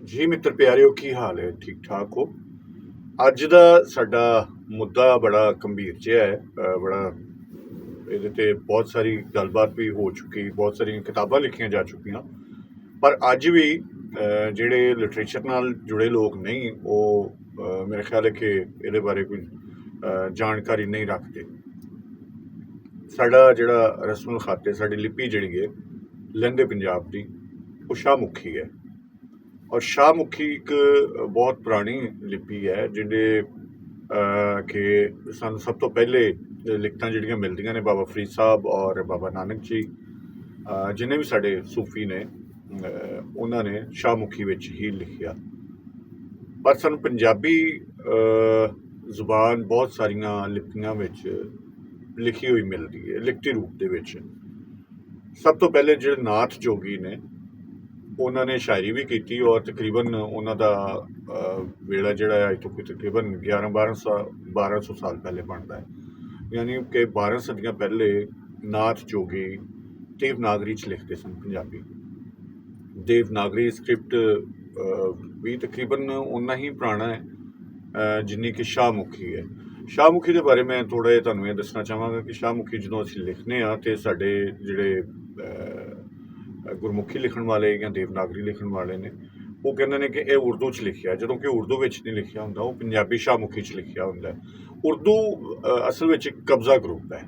ਜੀ ਮਿੱਤਰ ਪਿਆਰਿਓ, ਕੀ ਹਾਲ ਹੈ? ਠੀਕ ਠਾਕ ਹੋ? ਅੱਜ ਦਾ ਸਾਡਾ ਮੁੱਦਾ ਬੜਾ ਗੰਭੀਰ ਜਿਹਾ ਹੈ। ਬੜਾ ਇਹਦੇ ਤੇ ਬਹੁਤ ਸਾਰੀ ਗੱਲਬਾਤ ਵੀ ਹੋ ਚੁੱਕੀ, ਬਹੁਤ ਸਾਰੀਆਂ ਕਿਤਾਬਾਂ ਲਿਖੀਆਂ ਜਾ ਚੁੱਕੀਆਂ, ਪਰ ਅੱਜ ਵੀ ਜਿਹੜੇ ਲਿਟਰੇਚਰ ਨਾਲ ਜੁੜੇ ਲੋਕ ਨਹੀਂ, ਉਹ ਮੇਰੇ ਖਿਆਲ ਹੈ ਕਿ ਇਹਦੇ ਬਾਰੇ ਕੋਈ ਜਾਣਕਾਰੀ ਨਹੀਂ ਰੱਖਦੇ। ਸਾਡਾ ਜਿਹੜਾ ਰਸਮੁਲ ਖਾਤੇ, ਸਾਡੀ ਲਿਪੀ ਜਿਹੜੀ ਹੈ ਲਹਿੰਦੇ ਪੰਜਾਬ ਦੀ, ਉਹ ਸ਼ਾਹਮੁਖੀ ਹੈ। ਔਰ ਸ਼ਾਹਮੁਖੀ ਇੱਕ ਬਹੁਤ ਪੁਰਾਣੀ ਲਿਪੀ ਹੈ, ਜਿਹਦੇ ਕਿ ਸਾਨੂੰ ਸਭ ਤੋਂ ਪਹਿਲੇ ਲਿਖਤਾਂ ਜਿਹੜੀਆਂ ਮਿਲਦੀਆਂ ਨੇ ਬਾਬਾ ਫਰੀਦ ਸਾਹਿਬ ਔਰ ਬਾਬਾ ਨਾਨਕ ਜੀ, ਜਿੰਨੇ ਵੀ ਸਾਡੇ ਸੂਫੀ ਨੇ, ਉਹਨਾਂ ਨੇ ਸ਼ਾਹਮੁਖੀ ਵਿੱਚ ਹੀ ਲਿਖਿਆ। ਪਰ ਸਾਨੂੰ ਪੰਜਾਬੀ ਜ਼ੁਬਾਨ ਬਹੁਤ ਸਾਰੀਆਂ ਲਿਪੀਆਂ ਵਿੱਚ ਲਿਖੀ ਹੋਈ ਮਿਲਦੀ ਹੈ, ਲਿਖਤੀ ਰੂਪ ਦੇ ਵਿੱਚ। ਸਭ ਤੋਂ ਪਹਿਲੇ ਜਿਹੜੇ ਨਾਥ ਜੋਗੀ ਨੇ, ਉਹਨਾਂ ਨੇ ਸ਼ਾਇਰੀ ਵੀ ਕੀਤੀ, ਔਰ ਤਕਰੀਬਨ ਉਹਨਾਂ ਦਾ ਵੇਲਾ ਜਿਹੜਾ ਹੈ ਅੱਜ ਤੋਂ ਕੋਈ ਤਕਰੀਬਨ 1200 ਸਾਲ ਪਹਿਲੇ ਬਣਦਾ ਹੈ। ਯਾਨੀ ਕਿ 12 ਸਦੀਆਂ ਪਹਿਲੇ ਨਾਥ ਜੋਗੀ ਦੇਵਨਾਗਰੀ 'ਚ ਲਿਖਦੇ ਸਨ ਪੰਜਾਬੀ। ਦੇਵਨਾਗਰੀ ਸਕ੍ਰਿਪਟ ਵੀ ਤਕਰੀਬਨ ਓਨਾ ਹੀ ਪੁਰਾਣਾ ਹੈ ਜਿੰਨੀ ਕਿ ਸ਼ਾਹਮੁਖੀ ਹੈ। ਸ਼ਾਹਮੁਖੀ ਦੇ ਬਾਰੇ ਮੈਂ ਥੋੜ੍ਹਾ ਜਿਹਾ ਤੁਹਾਨੂੰ ਇਹ ਦੱਸਣਾ ਚਾਹਾਂਗਾ ਕਿ ਸ਼ਾਹਮੁਖੀ ਜਦੋਂ ਅਸੀਂ ਲਿਖਦੇ ਹਾਂ ਅਤੇ ਸਾਡੇ ਜਿਹੜੇ ਗੁਰਮੁਖੀ ਲਿਖਣ ਵਾਲੇ ਜਾਂ ਦੇਵਨਾਗਰੀ ਲਿਖਣ ਵਾਲੇ ਨੇ, ਉਹ ਕਹਿੰਦੇ ਨੇ ਕਿ ਇਹ ਉਰਦੂ 'ਚ ਲਿਖਿਆ, ਜਦੋਂ ਕਿ ਉਰਦੂ ਵਿੱਚ ਨਹੀਂ ਲਿਖਿਆ ਹੁੰਦਾ, ਉਹ ਪੰਜਾਬੀ ਸ਼ਾਹਮੁਖੀ 'ਚ ਲਿਖਿਆ ਹੁੰਦਾ। ਉਰਦੂ ਅਸਲ ਵਿੱਚ ਇੱਕ ਕਬਜ਼ਾ ਗਰੁੱਪ ਹੈ।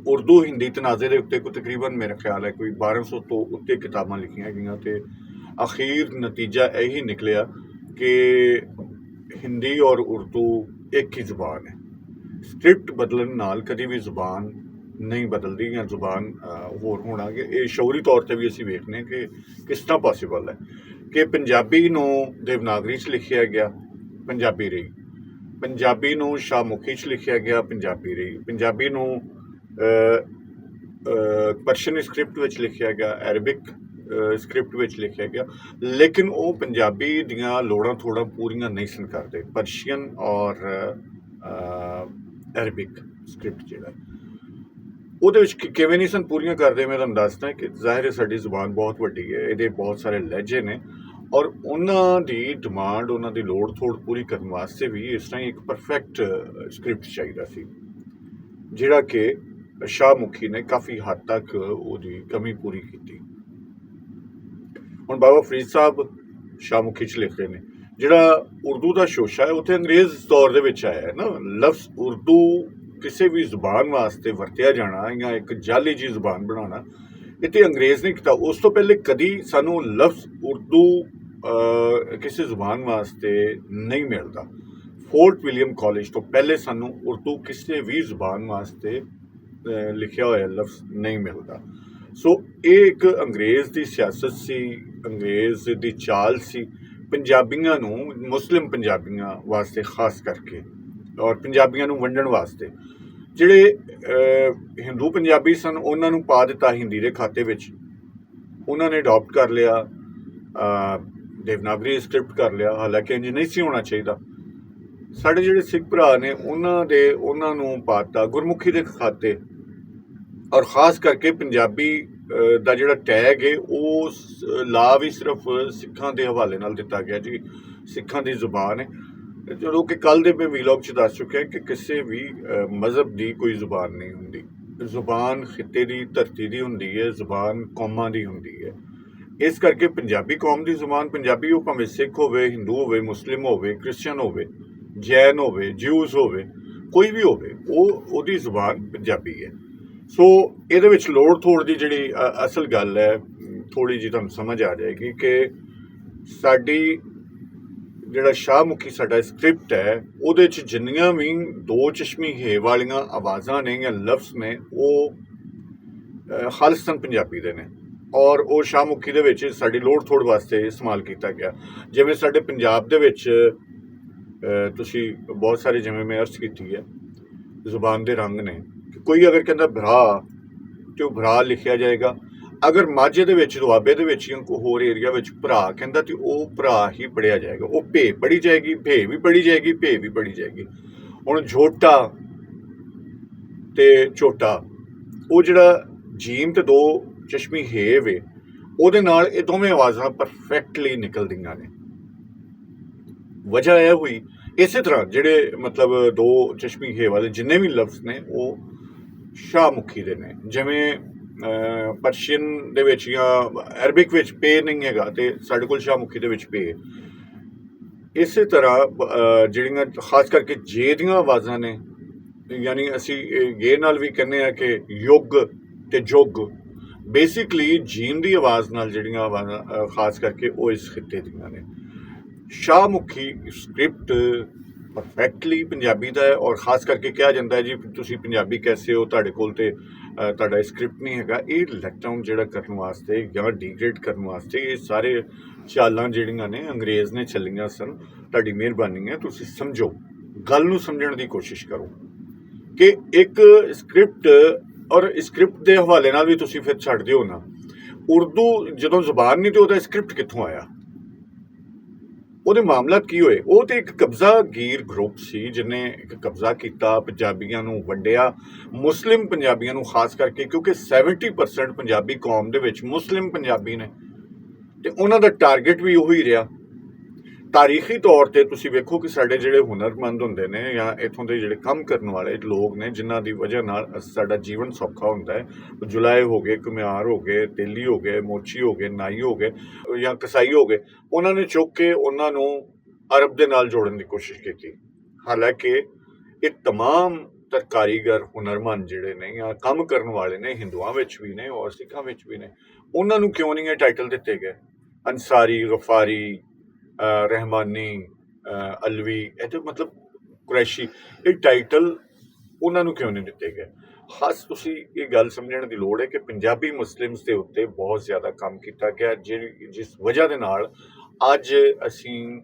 ਉਰਦੂ ਹਿੰਦੀ ਤਨਾਜ਼ੇ ਦੇ ਉੱਤੇ ਕੋਈ ਤਕਰੀਬਨ ਮੇਰਾ ਖਿਆਲ ਹੈ ਕੋਈ 1200 ਤੋਂ ਉੱਤੇ ਕਿਤਾਬਾਂ ਲਿਖੀਆਂ ਗਈਆਂ, ਅਤੇ ਅਖੀਰ ਨਤੀਜਾ ਇਹੀ ਨਿਕਲਿਆ ਕਿ ਹਿੰਦੀ ਔਰ ਉਰਦੂ ਇੱਕ ਹੀ ਜ਼ੁਬਾਨ ਹੈ। ਸਕ੍ਰਿਪਟ ਬਦਲਣ ਨਾਲ ਕਦੀ ਵੀ ਜ਼ੁਬਾਨ ਨਹੀਂ ਬਦਲਦੀ, ਜਾਂ ਜ਼ੁਬਾਨ ਹੋਰ ਹੋਣਾ ਕਿ ਇਹ ਸ਼ੌਰੀ ਤੌਰ 'ਤੇ ਵੀ ਅਸੀਂ ਵੇਖਦੇ ਕਿ ਕਿਸ ਤਰ੍ਹਾਂ ਪੋਸੀਬਲ ਹੈ ਕਿ ਪੰਜਾਬੀ ਨੂੰ ਦੇਵਨਾਗਰੀ 'ਚ ਲਿਖਿਆ ਗਿਆ, ਪੰਜਾਬੀ ਰਹੀ। ਪੰਜਾਬੀ ਨੂੰ ਸ਼ਾਹਮੁਖੀ 'ਚ ਲਿਖਿਆ ਗਿਆ, ਪੰਜਾਬੀ ਰਹੀ। ਪੰਜਾਬੀ ਨੂੰ ਪਰਸ਼ੀਅਨ ਸਕ੍ਰਿਪਟ ਵਿੱਚ ਲਿਖਿਆ ਗਿਆ, ਅਰਬਿਕ ਸਕ੍ਰਿਪਟ ਵਿੱਚ ਲਿਖਿਆ ਗਿਆ, ਲੇਕਿਨ ਉਹ ਪੰਜਾਬੀ ਦੀਆਂ ਲੋੜਾਂ ਥੋੜ੍ਹਾ ਪੂਰੀਆਂ ਨਹੀਂ ਸਨ ਕਰਦੇ। ਪਰਸ਼ੀਅਨ ਔਰ ਅਰਬਿਕ ਸਕ੍ਰਿਪਟ ਜਿਹੜਾ ਉਹਦੇ ਵਿੱਚ ਕਿਵੇਂ ਨਹੀਂ ਸਨ ਪੂਰੀਆਂ ਕਰਦੇ, ਮੈਂ ਤੁਹਾਨੂੰ ਦੱਸਦਾ ਕਿ ਜ਼ਾਹਿਰ ਹੈ ਸਾਡੀ ਜ਼ੁਬਾਨ ਬਹੁਤ ਵੱਡੀ ਹੈ, ਇਹਦੇ ਬਹੁਤ ਸਾਰੇ ਲਹਿਜੇ ਨੇ, ਔਰ ਉਹਨਾਂ ਦੀ ਡਿਮਾਂਡ, ਉਹਨਾਂ ਦੀ ਲੋੜ ਥੋੜ ਪੂਰੀ ਕਰਨ ਵਾਸਤੇ ਵੀ ਇਸ ਤਰ੍ਹਾਂ ਇੱਕ ਪਰਫੈਕਟ ਸਕ੍ਰਿਪਟ ਚਾਹੀਦਾ ਸੀ, ਜਿਹੜਾ ਕਿ ਸ਼ਾਹਮੁਖੀ ਨੇ ਕਾਫੀ ਹੱਦ ਤੱਕ ਉਹਦੀ ਕਮੀ ਪੂਰੀ ਕੀਤੀ। ਹੁਣ ਬਾਬਾ ਫਰੀਦ ਸਾਹਿਬ ਸ਼ਾਹਮੁਖੀ 'ਚ ਲਿਖਦੇ ਨੇ। ਜਿਹੜਾ ਉਰਦੂ ਦਾ ਸ਼ੋਸ਼ਾ ਹੈ, ਉੱਥੇ ਅੰਗਰੇਜ਼ ਦੌਰ ਦੇ ਵਿੱਚ ਆਇਆ ਹੈ ਨਾ। ਲਫ਼ਜ਼ ਉਰਦੂ ਕਿਸੇ ਵੀ ਜ਼ੁਬਾਨ ਵਾਸਤੇ ਵਰਤਿਆ ਜਾਣਾ ਜਾਂ ਇੱਕ ਜਾਲੀ ਜਿਹੀ ਜ਼ੁਬਾਨ ਬਣਾਉਣਾ, ਇਹ ਤਾਂ ਅੰਗਰੇਜ਼ ਨੇ ਕੀਤਾ। ਉਸ ਤੋਂ ਪਹਿਲੇ ਕਦੀ ਸਾਨੂੰ ਲਫ਼ਜ਼ ਉਰਦੂ ਕਿਸੇ ਜ਼ੁਬਾਨ ਵਾਸਤੇ ਨਹੀਂ ਮਿਲਦਾ। ਫੋਰਟ ਵਿਲੀਅਮ ਕਾਲਜ ਤੋਂ ਪਹਿਲੇ ਸਾਨੂੰ ਉਰਦੂ ਕਿਸੇ ਵੀ ਜ਼ੁਬਾਨ ਵਾਸਤੇ ਲਿਖਿਆ ਹੋਇਆ ਲਫ਼ਜ਼ ਨਹੀਂ ਮਿਲਦਾ। ਸੋ ਇਹ ਇੱਕ ਅੰਗਰੇਜ਼ ਦੀ ਸਿਆਸਤ ਸੀ, ਅੰਗਰੇਜ਼ ਦੀ ਚਾਲ ਸੀ ਪੰਜਾਬੀਆਂ ਨੂੰ, ਮੁਸਲਿਮ ਪੰਜਾਬੀਆਂ ਵਾਸਤੇ ਖਾਸ ਕਰਕੇ, ਔਰ ਪੰਜਾਬੀਆਂ ਨੂੰ ਵੰਡਣ ਵਾਸਤੇ। ਜਿਹੜੇ ਹਿੰਦੂ ਪੰਜਾਬੀ ਸਨ, ਉਹਨਾਂ ਨੂੰ ਪਾ ਦਿੱਤਾ ਹਿੰਦੀ ਦੇ ਖਾਤੇ ਵਿੱਚ, ਉਹਨਾਂ ਨੇ ਅਡੋਪਟ ਕਰ ਲਿਆ, ਦੇਵਨਾਗਰੀ ਸਕ੍ਰਿਪਟ ਕਰ ਲਿਆ, ਹਾਲਾਂਕਿ ਇੰਝ ਨਹੀਂ ਸੀ ਹੋਣਾ ਚਾਹੀਦਾ। ਸਾਡੇ ਜਿਹੜੇ ਸਿੱਖ ਭਰਾ ਨੇ, ਉਹਨਾਂ ਨੂੰ ਪਾ ਦਿੱਤਾ ਗੁਰਮੁਖੀ ਦੇ ਖਾਤੇ, ਔਰ ਖ਼ਾਸ ਕਰਕੇ ਪੰਜਾਬੀ ਦਾ ਜਿਹੜਾ ਟੈਗ ਹੈ ਉਹ ਲਾ ਵੀ ਸਿਰਫ ਸਿੱਖਾਂ ਦੇ ਹਵਾਲੇ ਨਾਲ ਦਿੱਤਾ ਗਿਆ ਜੀ, ਸਿੱਖਾਂ ਦੀ ਜ਼ੁਬਾਨ ਹੈ। ਜਦੋਂ ਕਿ ਕੱਲ੍ਹ ਦੇ ਮੈਂ ਵੀਲੌਗ 'ਚ ਦੱਸ ਚੁੱਕਿਆ ਕਿ ਕਿਸੇ ਵੀ ਮਜ਼ਹਬ ਦੀ ਕੋਈ ਜ਼ੁਬਾਨ ਨਹੀਂ ਹੁੰਦੀ। ਜ਼ੁਬਾਨ ਖਿੱਤੇ ਦੀ, ਧਰਤੀ ਦੀ ਹੁੰਦੀ ਹੈ, ਜ਼ੁਬਾਨ ਕੌਮਾਂ ਦੀ ਹੁੰਦੀ ਹੈ। ਇਸ ਕਰਕੇ ਪੰਜਾਬੀ ਕੌਮ ਦੀ ਜ਼ੁਬਾਨ ਪੰਜਾਬੀ, ਉਹ ਭਾਵੇਂ ਸਿੱਖ ਹੋਵੇ, ਹਿੰਦੂ ਹੋਵੇ, ਮੁਸਲਿਮ ਹੋਵੇ, ਕ੍ਰਿਸਚਨ ਹੋਵੇ, ਜੈਨ ਹੋਵੇ, ਜਿਊਜ਼ ਹੋਵੇ, ਕੋਈ ਵੀ ਹੋਵੇ, ਉਹਦੀ ਜ਼ੁਬਾਨ ਪੰਜਾਬੀ ਹੈ। ਸੋ ਇਹਦੇ ਵਿੱਚ ਲੋੜ ਥੋੜ ਦੀ ਜਿਹੜੀ ਅਸਲ ਗੱਲ ਹੈ, ਥੋੜ੍ਹੀ ਜਿਹੀ ਤੁਹਾਨੂੰ ਸਮਝ ਆ ਜਾਏਗੀ ਕਿ ਸਾਡੀ ਜਿਹੜਾ ਸ਼ਾਹਮੁਖੀ ਸਾਡਾ ਸਕ੍ਰਿਪਟ ਹੈ, ਉਹਦੇ 'ਚ ਜਿੰਨੀਆਂ ਵੀ ਦੋ ਚਸ਼ਮੀ ਹੇ ਵਾਲੀਆਂ ਆਵਾਜ਼ਾਂ ਨੇ ਜਾਂ ਲਫ਼ਜ਼ ਨੇ, ਉਹ ਖਾਲਿਸਤਾਨ ਪੰਜਾਬੀ ਦੇ ਨੇ, ਔਰ ਉਹ ਸ਼ਾਹਮੁਖੀ ਦੇ ਵਿੱਚ ਸਾਡੀ ਲੋੜ ਥੋੜ ਵਾਸਤੇ ਇਸਤੇਮਾਲ ਕੀਤਾ ਗਿਆ। ਜਿਵੇਂ ਸਾਡੇ ਪੰਜਾਬ ਦੇ ਵਿੱਚ ਤੁਸੀਂ ਬਹੁਤ ਸਾਰੇ, ਜਿਵੇਂ ਮੈਂ ਅਰਜ਼ ਕੀਤੀ ਹੈ, ਜ਼ੁਬਾਨ ਦੇ ਰੰਗ ਨੇ। ਕੋਈ ਅਗਰ ਕਹਿੰਦਾ ਭਰਾ, ਤੇ ਉਹ ਭਰਾ ਲਿਖਿਆ ਜਾਏਗਾ। ਅਗਰ ਮਾਝੇ ਦੇ ਵਿੱਚ, ਦੁਆਬੇ ਦੇ ਵਿੱਚ ਜਾਂ ਕੋਈ ਹੋਰ ਏਰੀਆ ਵਿੱਚ ਭਰਾ ਕਹਿੰਦਾ, ਤੇ ਉਹ ਭਰਾ ਹੀ ਪੜ੍ਹਿਆ ਜਾਏਗਾ। ਉਹ ਭੇ ਪੜ੍ਹੀ ਜਾਏਗੀ, ਭੇ ਵੀ ਪੜ੍ਹੀ ਜਾਏਗੀ, ਭੇ ਵੀ ਪੜ੍ਹੀ ਜਾਏਗੀ। ਹੁਣ ਝੋਟਾ ਤੇ ਝੋਟਾ, ਉਹ ਜਿਹੜਾ ਜੀਮ ਤੇ ਦੋ ਚਸ਼ਮੀ ਹੇ ਵੇ, ਉਹਦੇ ਨਾਲ ਇਹ ਦੋਵੇਂ ਆਵਾਜ਼ਾਂ ਪਰਫੈਕਟਲੀ ਨਿਕਲਦੀਆਂ ਨੇ। ਵਜ੍ਹਾ ਇਹ ਹੋਈ ਇਸੇ ਤਰ੍ਹਾਂ ਜਿਹੜੇ ਮਤਲਬ ਦੋ ਚਸ਼ਮੀ ਖੇ ਵਾਲੇ ਜਿੰਨੇ ਵੀ ਲਫ਼ਜ਼ ਨੇ ਉਹ ਸ਼ਾਹਮੁਖੀ ਦੇ ਨੇ। ਜਿਵੇਂ ਪਰਸ਼ੀਅਨ ਦੇ ਵਿੱਚ ਜਾਂ ਅਰਬਿਕ ਵਿੱਚ ਪੇ ਨਹੀਂ ਹੈਗਾ ਤੇ ਸਾਡੇ ਕੋਲ ਸ਼ਾਹਮੁਖੀ ਦੇ ਵਿੱਚ ਪੇ। ਇਸੇ ਤਰ੍ਹਾਂ ਜਿਹੜੀਆਂ ਖਾਸ ਕਰਕੇ ਜੇ ਦੀਆਂ ਆਵਾਜ਼ਾਂ ਨੇ, ਯਾਨੀ ਅਸੀਂ ਗੇ ਨਾਲ ਵੀ ਕਹਿੰਦੇ ਆ ਕਿ ਯੁੱਗ ਤੇ ਜੁਗ, ਬੇਸਿਕਲੀ ਜੀਨ ਦੀ ਆਵਾਜ਼ ਨਾਲ ਜਿਹੜੀਆਂ ਆਵਾਜ਼ਾਂ ਖਾਸ ਕਰਕੇ ਉਹ ਇਸ ਖਿੱਤੇ ਦੀਆਂ ਨੇ। ਸ਼ਾਹਮੁਖੀ ਸਕ੍ਰਿਪਟ ਪਰਫੈਕਟਲੀ ਪੰਜਾਬੀ ਦਾ ਹੈ ਔਰ ਖਾਸ ਕਰਕੇ ਕਿਹਾ ਜਾਂਦਾ ਹੈ ਜੀ ਤੁਸੀਂ ਪੰਜਾਬੀ ਕੈਸੇ ਹੋ, ਤੁਹਾਡੇ ਕੋਲ ਤੇ ਤੁਹਾਡਾ ਸਕ੍ਰਿਪਟ ਨਹੀਂ ਹੈਗਾ। ਇਹ ਲੈਟ ਡਾਊਨ ਜਿਹੜਾ ਕਰਨ ਵਾਸਤੇ ਜਾਂ ਡੀਗ੍ਰੇਡ ਕਰਨ ਵਾਸਤੇ ਇਹ ਸਾਰੇ ਚਾਲਾਂ ਜਿਹੜੀਆਂ ਨੇ ਅੰਗਰੇਜ਼ ਨੇ ਚੱਲੀਆਂ ਸਨ। ਤੁਹਾਡੀ ਮਿਹਰਬਾਨੀ ਹੈ ਤੁਸੀਂ ਸਮਝੋ, ਗੱਲ ਨੂੰ ਸਮਝਣ ਦੀ ਕੋਸ਼ਿਸ਼ ਕਰੋ ਕਿ ਇੱਕ ਸਕ੍ਰਿਪਟ ਔਰ ਸਕ੍ਰਿਪਟ ਦੇ ਹਵਾਲੇ ਨਾਲ ਵੀ ਤੁਸੀਂ ਫਿਰ ਛੱਡ ਦਿਓ ਨਾ। ਉਰਦੂ ਜਦੋਂ ਜ਼ੁਬਾਨ ਨਹੀਂ ਤੇ ਉਹਦਾ ਸਕ੍ਰਿਪਟ ਕਿੱਥੋਂ ਆਇਆ, ਉਹਦੇ ਮਾਮਲਾਤ ਕੀ ਹੋਏ? ਉਹ ਤੇ ਇੱਕ ਕਬਜ਼ਾਗੀਰ ਗਰੁੱਪ ਸੀ ਜਿਹਨੇ ਇੱਕ ਕਬਜ਼ਾ ਕੀਤਾ, ਪੰਜਾਬੀਆਂ ਨੂੰ ਵੰਡਿਆ, ਮੁਸਲਿਮ ਪੰਜਾਬੀਆਂ ਨੂੰ ਖਾਸ ਕਰਕੇ, ਕਿਉਂਕਿ 70% ਪੰਜਾਬੀ ਕੌਮ ਦੇ ਵਿੱਚ ਮੁਸਲਿਮ ਪੰਜਾਬੀ ਨੇ ਤੇ ਉਹਨਾਂ ਦਾ ਟਾਰਗੇਟ ਵੀ ਉਹੀ ਰਿਹਾ। ਤਾਰੀਖੀ ਤੌਰ ਤੇ ਤੁਸੀਂ ਵੇਖੋ ਕਿ ਸਾਡੇ ਜਿਹੜੇ ਹੁਨਰਮੰਦ ਹੁੰਦੇ ਨੇ ਜਾਂ ਇੱਥੋਂ ਦੇ ਜਿਹੜੇ ਕੰਮ ਕਰਨ ਵਾਲੇ ਲੋਕ ਨੇ ਜਿਨ੍ਹਾਂ ਦੀ ਵਜ੍ਹਾ ਨਾਲ ਸਾਡਾ ਜੀਵਨ ਸੌਖਾ ਹੁੰਦਾ ਹੈ, ਜੁਲਾਏ ਹੋ ਗਏ, ਘੁਮਿਆਰ ਹੋ ਗਏ, ਤੇਲੀ ਹੋ ਗਏ, ਮੋਚੀ ਹੋ ਗਏ, ਨਾਈ ਹੋ ਗਏ ਜਾਂ ਕਸਾਈ ਹੋ ਗਏ, ਉਹਨਾਂ ਨੇ ਚੁੱਕ ਕੇ ਉਹਨਾਂ ਨੂੰ ਅਰਬ ਦੇ ਨਾਲ ਜੋੜਨ ਦੀ ਕੋਸ਼ਿਸ਼ ਕੀਤੀ। ਹਾਲਾਂਕਿ ਇਹ ਤਮਾਮ ਕਾਰੀਗਰ ਹੁਨਰਮੰਦ ਜਿਹੜੇ ਨੇ ਜਾਂ ਕੰਮ ਕਰਨ ਵਾਲੇ ਨੇ, ਹਿੰਦੂਆਂ ਵਿੱਚ ਵੀ ਨੇ ਔਰ ਸਿੱਖਾਂ ਵਿੱਚ ਵੀ ਨੇ, ਉਹਨਾਂ ਨੂੰ ਕਿਉਂ ਨਹੀਂ ਇਹ ਟਾਈਟਲ ਦਿੱਤੇ ਗਏ? ਅੰਸਾਰੀ, ਗਫਾਰੀ, ਰਹਿਮਾਨੀ, ਅਲਵੀ, ਇਹਦੇ ਮਤਲਬ ਕੁਰੈਸ਼ੀ, ਇਹ ਟਾਈਟਲ ਉਹਨਾਂ ਨੂੰ ਕਿਉਂ ਨਹੀਂ ਦਿੱਤੇ ਗਏ? ਖਾਸ ਤੁਸੀਂ ਇਹ ਗੱਲ ਸਮਝਣ ਦੀ ਲੋੜ ਹੈ ਕਿ ਪੰਜਾਬੀ ਮੁਸਲਿਮਸ ਦੇ ਉੱਤੇ ਬਹੁਤ ਜ਼ਿਆਦਾ ਕੰਮ ਕੀਤਾ ਗਿਆ, ਜਿਸ ਵਜ੍ਹਾ ਦੇ ਨਾਲ ਅੱਜ ਅਸੀਂ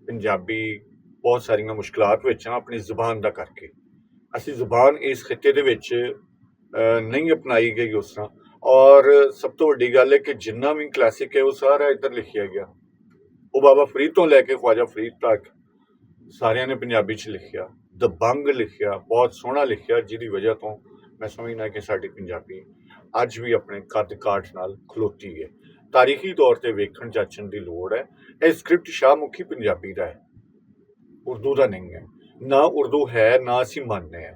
ਪੰਜਾਬੀ ਬਹੁਤ ਸਾਰੀਆਂ ਮੁਸ਼ਕਲਾਤ ਵਿੱਚ ਹਾਂ ਆਪਣੀ ਜ਼ੁਬਾਨ ਦਾ ਕਰਕੇ। ਅਸੀਂ ਜ਼ੁਬਾਨ ਇਸ ਖਿੱਤੇ ਦੇ ਵਿੱਚ ਨਹੀਂ ਅਪਣਾਈ ਗਈ ਉਸ ਤਰ੍ਹਾਂ। ਔਰ ਸਭ ਤੋਂ ਵੱਡੀ ਗੱਲ ਹੈ ਕਿ ਜਿੰਨਾ ਵੀ ਕਲਾਸਿਕ ਹੈ ਉਹ ਸਾਰਾ ਇੱਧਰ ਲਿਖਿਆ ਗਿਆ। ਉਹ ਬਾਬਾ ਫਰੀਦ ਤੋਂ ਲੈ ਕੇ ਖਵਾਜਾ ਫਰੀਦ ਤੱਕ ਸਾਰਿਆਂ ਨੇ ਪੰਜਾਬੀ 'ਚ ਲਿਖਿਆ, ਦਬੰਗ ਲਿਖਿਆ, ਬਹੁਤ ਸੋਹਣਾ ਲਿਖਿਆ, ਜਿਹਦੀ ਵਜ੍ਹਾ ਤੋਂ ਮੈਂ ਸਮਝਦਾ ਕਿ ਸਾਡੀ ਪੰਜਾਬੀ ਅੱਜ ਵੀ ਆਪਣੇ ਕੱਦ ਕਾਠ ਨਾਲ ਖਲੋਤੀ ਹੈ। ਤਾਰੀਖੀ ਤੌਰ ਤੇ ਵੇਖਣ ਜਾਚਣ ਦੀ ਲੋੜ ਹੈ। ਇਹ ਸਕ੍ਰਿਪਟ ਸ਼ਾਹਮੁਖੀ ਪੰਜਾਬੀ ਦਾ ਹੈ, ਉਰਦੂ ਦਾ ਨਹੀਂ ਹੈ। ਨਾ ਉਰਦੂ ਹੈ ਨਾ ਅਸੀਂ ਮੰਨਦੇ ਹਾਂ,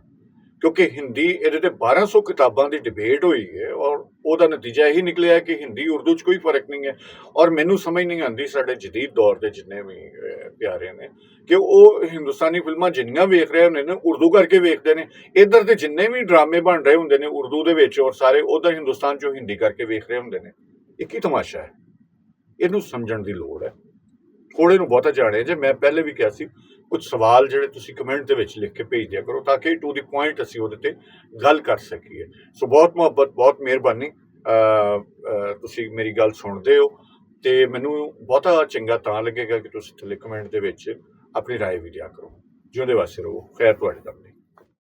ਕਿਉਂਕਿ ਹਿੰਦੀ ਇਹਦੇ ਤੇ 1200 ਕਿਤਾਬਾਂ ਦੀ ਡਿਬੇਟ ਹੋਈ ਹੈ ਔਰ ਉਹਦਾ ਨਤੀਜਾ ਇਹੀ ਨਿਕਲਿਆ ਕਿ ਹਿੰਦੀ ਉਰਦੂ 'ਚ ਕੋਈ ਫਰਕ ਨਹੀਂ ਹੈ। ਔਰ ਮੈਨੂੰ ਸਮਝ ਨਹੀਂ ਆਉਂਦੀ ਸਾਡੇ ਜਦੀਦ ਦੌਰ ਦੇ ਜਿੰਨੇ ਵੀ ਪਿਆਰੇ ਨੇ ਕਿ ਉਹ ਹਿੰਦੁਸਤਾਨੀ ਫਿਲਮਾਂ ਜਿੰਨੀਆਂ ਵੇਖ ਰਹੇ ਹੁੰਦੇ ਨੇ ਉਰਦੂ ਕਰਕੇ ਵੇਖਦੇ ਨੇ, ਇੱਧਰ ਦੇ ਜਿੰਨੇ ਵੀ ਡਰਾਮੇ ਬਣ ਰਹੇ ਹੁੰਦੇ ਨੇ ਉਰਦੂ ਦੇ ਵਿੱਚ ਔਰ ਸਾਰੇ ਉੱਧਰ ਹਿੰਦੁਸਤਾਨ 'ਚੋਂ ਹਿੰਦੀ ਕਰਕੇ ਵੇਖ ਰਹੇ ਹੁੰਦੇ ਨੇ। ਇਹ ਕੀ ਤਮਾਸ਼ਾ ਹੈ? ਇਹਨੂੰ ਸਮਝਣ ਦੀ ਲੋੜ ਹੈ। ਥੋੜੇ ਨੂੰ ਬਹੁਤਾ ਜਾਣਿਆ ਜੇ। ਮੈਂ ਪਹਿਲੇ ਵੀ ਕਿਹਾ ਸੀ ਕੁਝ ਸਵਾਲ ਜਿਹੜੇ ਤੁਸੀਂ ਕਮੈਂਟ ਦੇ ਵਿੱਚ ਲਿਖ ਕੇ ਭੇਜ ਦਿਆ ਕਰੋ ਤਾਂ ਕਿ ਟੂ ਦੀ ਪੁਆਇੰਟ ਅਸੀਂ ਉਹਦੇ ਤੇ ਗੱਲ ਕਰ ਸਕੀਏ। ਸੋ ਬਹੁਤ ਮੁਹੱਬਤ, ਬਹੁਤ ਮਿਹਰਬਾਨੀ, ਤੁਸੀਂ ਮੇਰੀ ਗੱਲ ਸੁਣਦੇ ਹੋ ਤੇ ਮੈਨੂੰ ਬਹੁਤਾ ਚੰਗਾ ਤਾਂ ਲੱਗੇਗਾ ਕਿ ਤੁਸੀਂ ਥੱਲੇ ਕਮੈਂਟ ਦੇ ਵਿੱਚ ਆਪਣੀ ਰਾਏ ਵੀ ਦਿਆ ਕਰੋ। ਜਿਉਂਦੇ ਵਾਸਤੇ ਰਹੋ। ਖੈਰ ਤੁਹਾਡੇ ਦਾ।